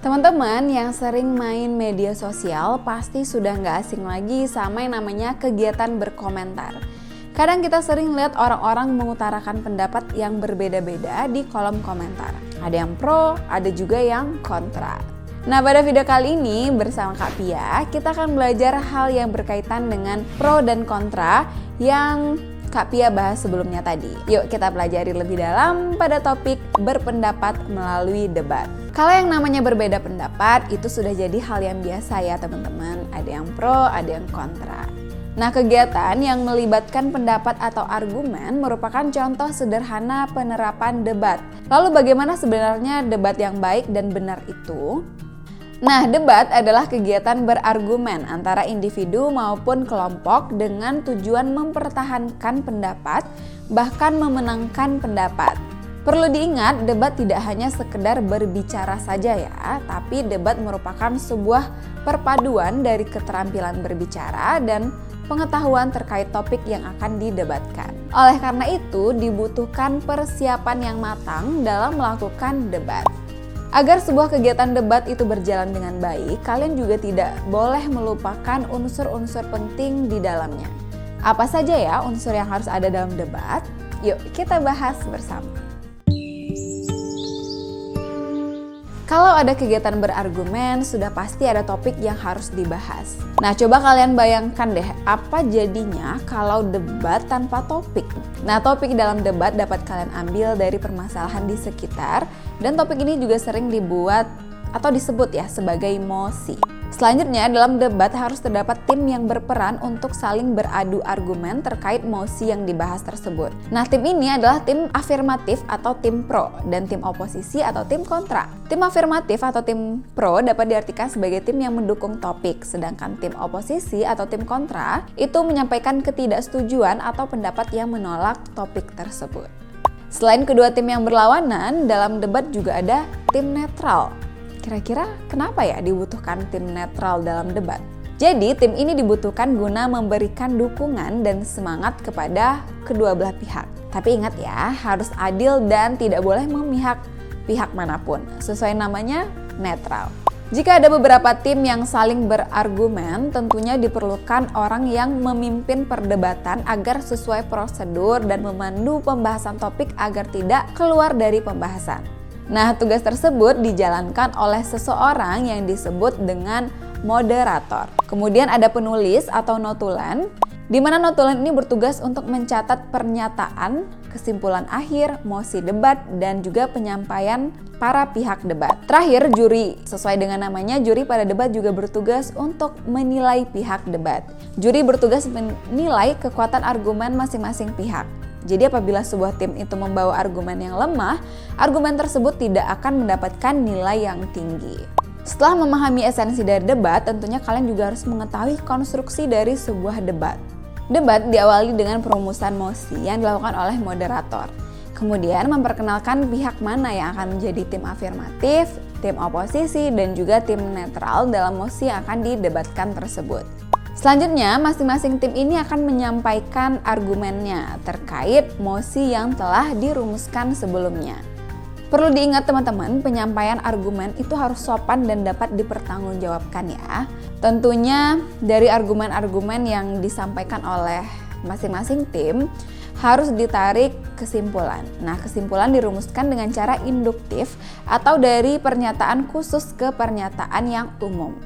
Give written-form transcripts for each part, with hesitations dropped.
Teman-teman yang sering main media sosial pasti sudah nggak asing lagi sama yang namanya kegiatan berkomentar. Kadang kita sering lihat orang-orang mengutarakan pendapat yang berbeda-beda di kolom komentar. Ada yang pro, ada juga yang kontra. Nah, pada video kali ini bersama Kak Pia, kita akan belajar hal yang berkaitan dengan pro dan kontra yang Kak Pia bahas sebelumnya tadi. Yuk kita pelajari lebih dalam pada topik berpendapat melalui debat. Kalau yang namanya berbeda pendapat itu sudah jadi hal yang biasa ya teman-teman. Ada yang pro, ada yang kontra. Nah, kegiatan yang melibatkan pendapat atau argumen merupakan contoh sederhana penerapan debat. Lalu bagaimana sebenarnya debat yang baik dan benar itu? Nah, debat adalah kegiatan berargumen antara individu maupun kelompok dengan tujuan mempertahankan pendapat, bahkan memenangkan pendapat. Perlu diingat, debat tidak hanya sekedar berbicara saja ya, tapi debat merupakan sebuah perpaduan dari keterampilan berbicara dan pengetahuan terkait topik yang akan didebatkan. Oleh karena itu, dibutuhkan persiapan yang matang dalam melakukan debat. Agar sebuah kegiatan debat itu berjalan dengan baik, kalian juga tidak boleh melupakan unsur-unsur penting di dalamnya. Apa saja ya unsur yang harus ada dalam debat? Yuk kita bahas bersama. Kalau ada kegiatan berargumen, sudah pasti ada topik yang harus dibahas. Nah, coba kalian bayangkan deh, apa jadinya kalau debat tanpa topik? Nah, topik dalam debat dapat kalian ambil dari permasalahan di sekitar, dan topik ini juga sering dibuat atau disebut ya sebagai mosi. Selanjutnya, dalam debat harus terdapat tim yang berperan untuk saling beradu argumen terkait mosi yang dibahas tersebut. Nah, tim ini adalah tim afirmatif atau tim pro dan tim oposisi atau tim kontra. Tim afirmatif atau tim pro dapat diartikan sebagai tim yang mendukung topik, sedangkan tim oposisi atau tim kontra itu menyampaikan ketidaksetujuan atau pendapat yang menolak topik tersebut. Selain kedua tim yang berlawanan, dalam debat juga ada tim netral. Kira-kira kenapa ya dibutuhkan tim netral dalam debat? Jadi tim ini dibutuhkan guna memberikan dukungan dan semangat kepada kedua belah pihak. Tapi ingat ya, harus adil dan tidak boleh memihak pihak manapun. Sesuai namanya, netral. Jika ada beberapa tim yang saling berargumen, tentunya diperlukan orang yang memimpin perdebatan agar sesuai prosedur dan memandu pembahasan topik agar tidak keluar dari pembahasan. Nah, tugas tersebut dijalankan oleh seseorang yang disebut dengan moderator. Kemudian ada penulis atau notulen, di mana notulen ini bertugas untuk mencatat pernyataan, kesimpulan akhir, mosi debat, dan juga penyampaian para pihak debat. Terakhir, juri. Sesuai dengan namanya, juri pada debat juga bertugas untuk menilai pihak debat. Juri bertugas menilai kekuatan argumen masing-masing pihak. Jadi apabila sebuah tim itu membawa argumen yang lemah, argumen tersebut tidak akan mendapatkan nilai yang tinggi. Setelah memahami esensi dari debat, tentunya kalian juga harus mengetahui konstruksi dari sebuah debat. Debat diawali dengan perumusan mosi yang dilakukan oleh moderator. Kemudian memperkenalkan pihak mana yang akan menjadi tim afirmatif, tim oposisi, dan juga tim netral dalam mosi yang akan didebatkan tersebut. Selanjutnya, masing-masing tim ini akan menyampaikan argumennya terkait mosi yang telah dirumuskan sebelumnya. Perlu diingat teman-teman, penyampaian argumen itu harus sopan dan dapat dipertanggungjawabkan ya. Tentunya dari argumen-argumen yang disampaikan oleh masing-masing tim harus ditarik kesimpulan. Nah, kesimpulan dirumuskan dengan cara induktif atau dari pernyataan khusus ke pernyataan yang umum.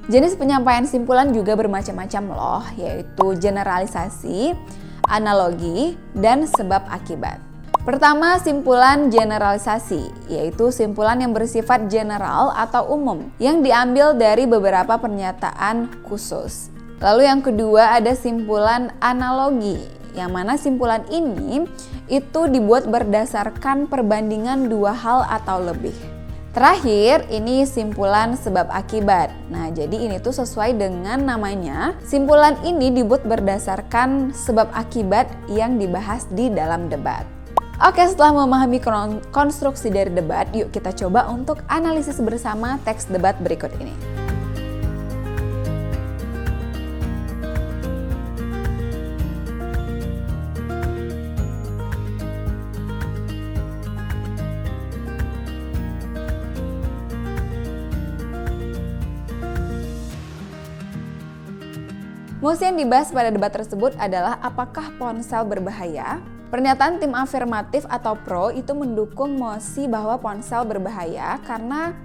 Jenis penyampaian simpulan juga bermacam-macam loh, yaitu generalisasi, analogi, dan sebab akibat. Pertama, simpulan generalisasi, yaitu simpulan yang bersifat general atau umum, yang diambil dari beberapa pernyataan khusus. Lalu yang kedua ada simpulan analogi, yang mana simpulan ini itu dibuat berdasarkan perbandingan dua hal atau lebih. Terakhir, ini simpulan sebab akibat. Nah, jadi ini tuh sesuai dengan namanya. Simpulan ini dibuat berdasarkan sebab akibat yang dibahas di dalam debat. Oke, setelah memahami konstruksi dari debat, yuk kita coba untuk analisis bersama teks debat berikut ini. Mosi yang dibahas pada debat tersebut adalah apakah ponsel berbahaya? Pernyataan tim afirmatif atau pro itu mendukung mosi bahwa ponsel berbahaya karena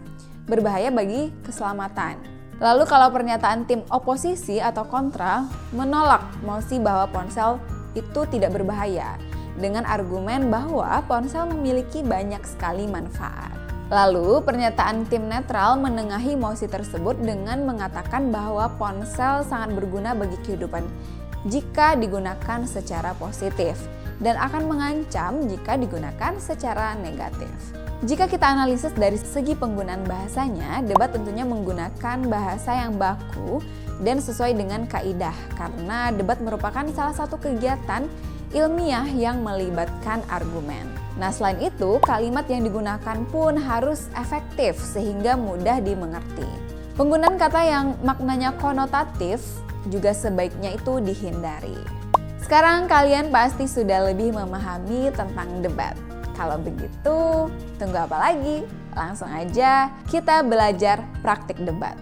berbahaya bagi keselamatan. Lalu kalau pernyataan tim oposisi atau kontra menolak mosi bahwa ponsel itu tidak berbahaya dengan argumen bahwa ponsel memiliki banyak sekali manfaat. Lalu pernyataan tim netral menengahi mosi tersebut dengan mengatakan bahwa ponsel sangat berguna bagi kehidupan jika digunakan secara positif dan akan mengancam jika digunakan secara negatif. Jika kita analisis dari segi penggunaan bahasanya, debat tentunya menggunakan bahasa yang baku dan sesuai dengan kaidah karena debat merupakan salah satu kegiatan ilmiah yang melibatkan argumen. Nah, selain itu, kalimat yang digunakan pun harus efektif sehingga mudah dimengerti. Penggunaan kata yang maknanya konotatif juga sebaiknya itu dihindari. Sekarang kalian pasti sudah lebih memahami tentang debat. Kalau begitu, tunggu apa lagi? Langsung aja kita belajar praktik debat.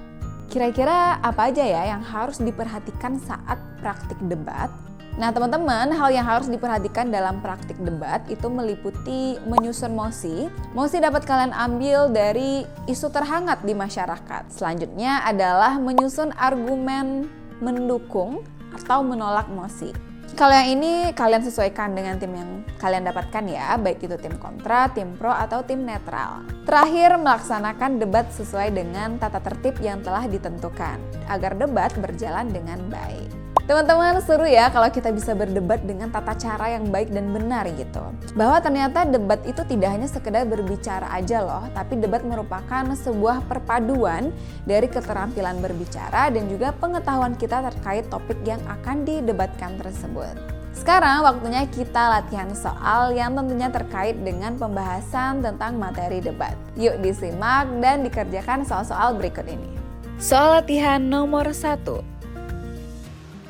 Kira-kira apa aja ya yang harus diperhatikan saat praktik debat? Nah teman-teman, hal yang harus diperhatikan dalam praktik debat itu meliputi menyusun mosi. Mosi dapat kalian ambil dari isu terhangat di masyarakat. Selanjutnya adalah menyusun argumen mendukung atau menolak mosi. Kalau yang ini kalian sesuaikan dengan tim yang kalian dapatkan ya, baik itu tim kontra, tim pro, atau tim netral. Terakhir, melaksanakan debat sesuai dengan tata tertib yang telah ditentukan, agar debat berjalan dengan baik. Teman-teman, seru ya kalau kita bisa berdebat dengan tata cara yang baik dan benar gitu. Bahwa ternyata debat itu tidak hanya sekedar berbicara aja loh, tapi debat merupakan sebuah perpaduan dari keterampilan berbicara dan juga pengetahuan kita terkait topik yang akan didebatkan tersebut. Sekarang waktunya kita latihan soal yang tentunya terkait dengan pembahasan tentang materi debat. Yuk disimak dan dikerjakan soal-soal berikut ini. Soal latihan nomor 1.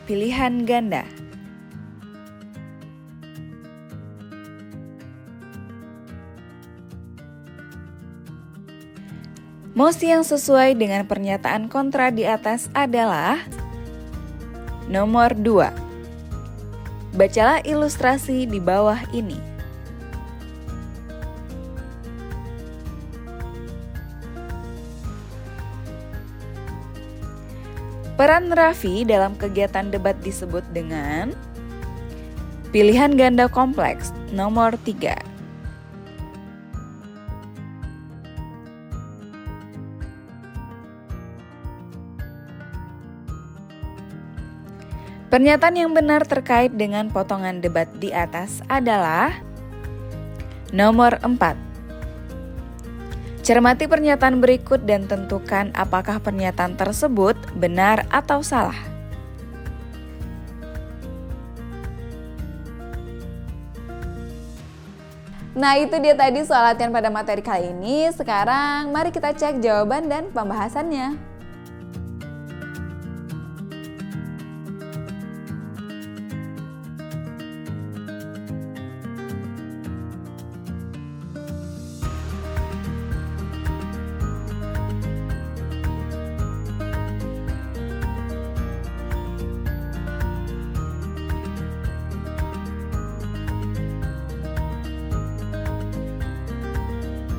Pilihan ganda. Mosi yang sesuai dengan pernyataan kontra di atas adalah nomor 2. Bacalah ilustrasi di bawah ini. Peran Raffi dalam kegiatan debat disebut dengan pilihan ganda kompleks nomor 3. Pernyataan yang benar terkait dengan potongan debat di atas adalah nomor 4. Cermati pernyataan berikut dan tentukan apakah pernyataan tersebut benar atau salah. Nah itu dia tadi soal latihan pada materi kali ini. Sekarang mari kita cek jawaban dan pembahasannya.